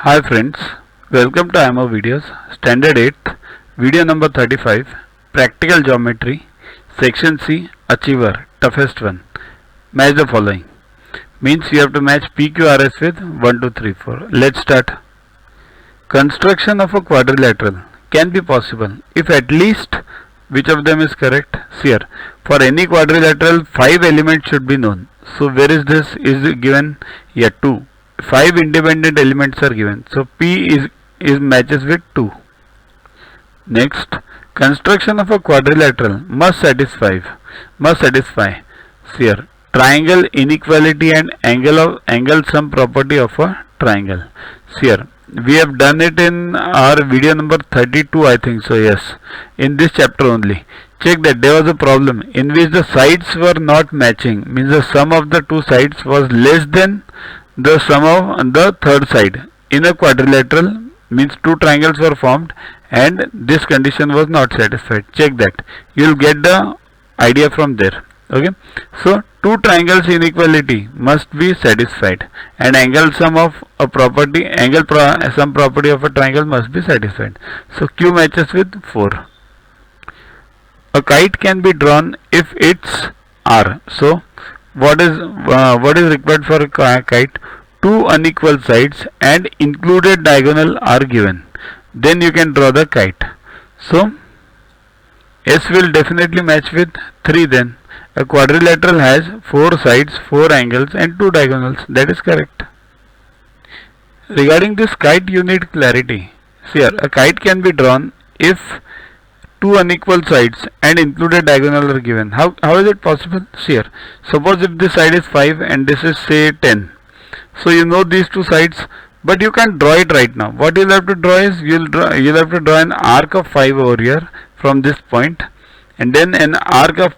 Hi friends, welcome to IMO Videos, Standard 8th, video number 35, Practical Geometry, Section C, Achiever, toughest one. Match the following. Means you have to match PQRS with 1, 2, 3, 4. Let's start. Construction of a quadrilateral can be possible if at least which of them is correct? See here. For any quadrilateral, 5 elements should be known. So where is this? Is given here 2. 5 independent elements are given. So P is matches with 2. Next, construction of a quadrilateral must satisfy. See here, triangle inequality and angle sum property of a triangle. See here, we have done it in our video number 32, I think so. Yes, in this chapter only. Check that there was a problem in which the sides were not matching. Means the sum of the two sides was less than the sum of the third side. In a quadrilateral, means two triangles were formed and this condition was not satisfied. Check that. You will get the idea from there. Okay. So two triangles inequality must be satisfied and angle sum of a property, sum property of a triangle must be satisfied. So Q matches with 4. A kite can be drawn if its R. So what is required for a kite? Two unequal sides and included diagonal are given. Then you can draw the kite. So S will definitely match with 3 then. A quadrilateral has 4 sides, 4 angles and 2 diagonals. That is correct. Regarding this kite, you need clarity. See here, a kite can be drawn if two unequal sides and included diagonal are given. How is it possible? See here, suppose if this side is 5 and this is say 10. So you know these two sides, but you can't draw it right now. What you'll have to draw is you'll have to draw an arc of 5 over here from this point, and then an arc of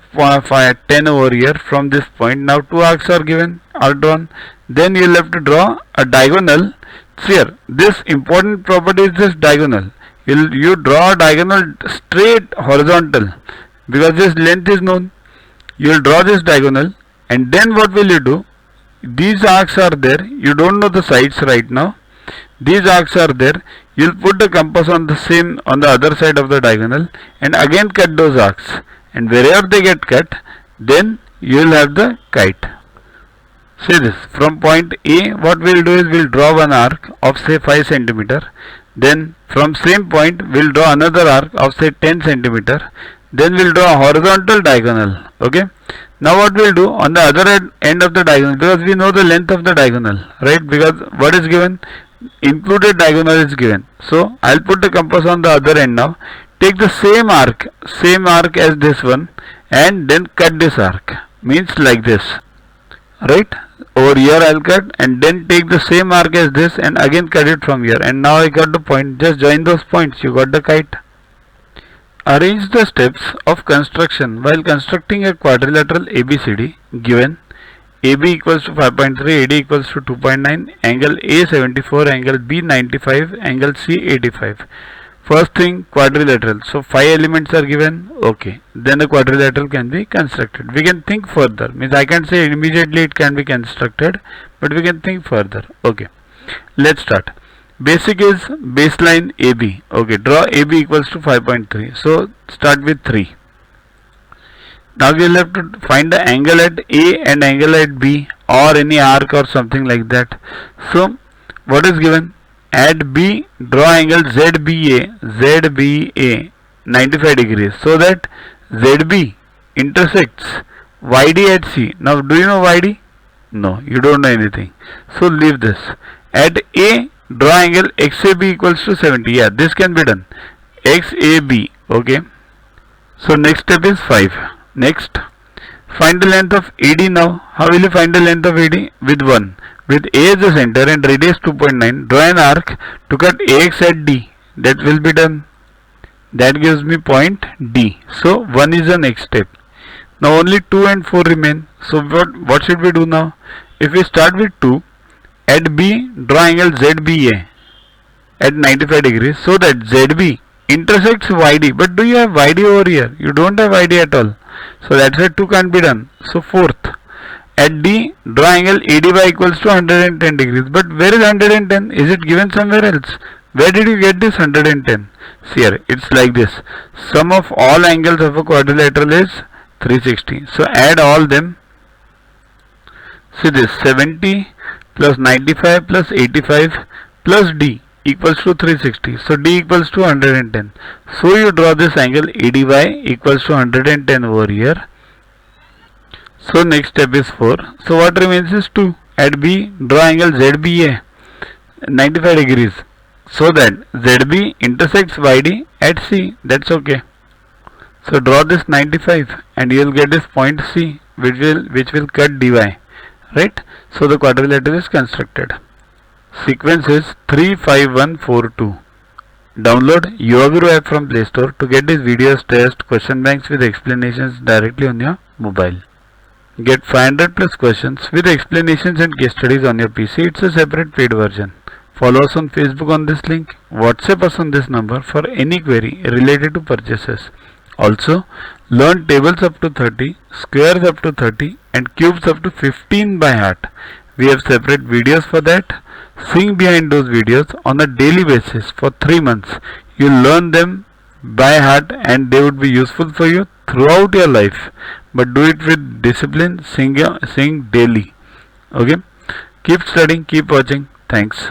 10 over here from this point. Now two arcs are drawn. Then you'll have to draw a diagonal. See here, this important property is this diagonal. You draw a diagonal straight horizontal because this length is known. You will draw this diagonal, and then what will you do? These arcs are there. You don't know the sides right now. These arcs are there. You will put the compass on the other side of the diagonal and again cut those arcs. And wherever they get cut, then you will have the kite. See this. From point A, what we will do is we will draw one arc of say 5 centimeter. Then from same point we will draw another arc of say 10 centimeter. Then we will draw a horizontal diagonal. Okay. Now what we will do on the other end of the diagonal, because we know the length of the diagonal, right? Because what is given? Included diagonal is given. So I will put the compass on the other end now. Take the same arc as this one, and then cut this arc. Means like this, right? Over here I will cut and then take the same arc as this and again cut it from here. And now I got the point. Just join those points. You got the kite. Arrange the steps of construction while constructing a quadrilateral ABCD given AB equals to 5.3, AD equals to 2.9, angle A 74, angle B 95, angle C 85. First thing, quadrilateral. So 5 elements are given. Okay. Then the quadrilateral can be constructed. We can think further. Means I can't say immediately it can be constructed, but we can think further. Okay. Let's start. Basic is baseline AB. Okay. Draw AB equals to 5.3. So start with 3. Now we will have to find the angle at A and angle at B or any arc or something like that. So what is given? At B, draw angle ZBA 95 degrees, so that ZB intersects YD at C. Now do you know YD? No, you don't know anything. So leave this. At A, draw angle XAB equals to 70. Yeah, this can be done. XAB. Okay. So next step is 5. Next, find the length of AD now. How will you find the length of AD? With 1. With A as the center and radius 2.9, draw an arc to cut AX at D. That will be done. That gives me point D. So 1 is the next step. Now only 2 and 4 remain. So what should we do now? If we start with 2, at B, draw angle ZBA at 95 degrees, so that ZB intersects YD. But do you have YD over here? You don't have YD at all. So that's why 2 can't be done. So fourth, at D, draw angle ADY equals to 110 degrees. But where is 110? Is it given somewhere else? Where did you get this 110? See here, it's like this. Sum of all angles of a quadrilateral is 360. So add all them. See this, 70 plus 95 plus 85 plus D equals to 360. So D equals to 110. So you draw this angle ADY equals to 110 over here. So next step is 4. So what remains is 2. At B, draw angle ZBA 95 degrees. So that ZB intersects YD at C. That's okay. So draw this 95 and you will get this point C which will cut DY. Right? So the quadrilateral is constructed. Sequence is 35142. Download YogaGuru app from Play Store to get these videos, tests, question banks with explanations directly on your mobile. Get 500 plus questions with explanations and case studies on your PC. It's a separate paid version. Follow us on Facebook on this link. WhatsApp us on this number for any query related to purchases. Also, learn tables up to 30, squares up to 30 and cubes up to 15 by heart. We have separate videos for that. Sing behind those videos on a daily basis for 3 months. You learn them by heart and they would be useful for you throughout your life. But do it with discipline, sing daily. Okay? Keep studying, keep watching. Thanks.